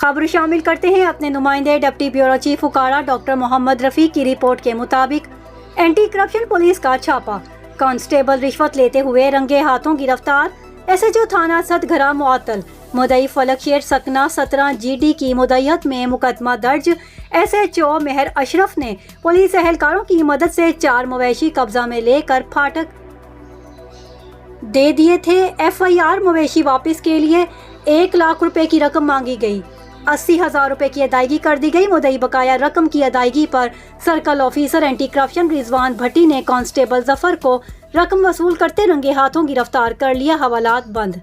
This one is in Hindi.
खबर शामिल करते हैं अपने नुमाइंदे डिप्टी ब्यूरो चीफ उकाड़ा डॉक्टर मोहम्मद रफ़ी की रिपोर्ट के मुताबिक एंटी करप्शन पुलिस का छापा, कांस्टेबल रिश्वत लेते हुए रंगे हाथों गिरफ्तार। एसएचओ थाना सतघरा मुअत्तल, मुदई फलक शेर सकना 17 GD की मुदय्यत में मुकदमा दर्ज। एसएचओ मेहर अशरफ ने पुलिस एहलकारों की मदद से 4 मवेशी कब्जा में लेकर फाटक दे दिए थे। FIR मवेशी वापस के लिए 1 लाख रुपए की रकम मांगी गई। 80,000 रुपए की अदायगी कर दी गई। मुदई बकाया रकम की अदायगी पर circle officer anti corruption Rizwan Bhatti ने कांस्टेबल जफर को रकम वसूल करते रंगे हाथों गिरफ्तार कर लिया। हवालात बंद।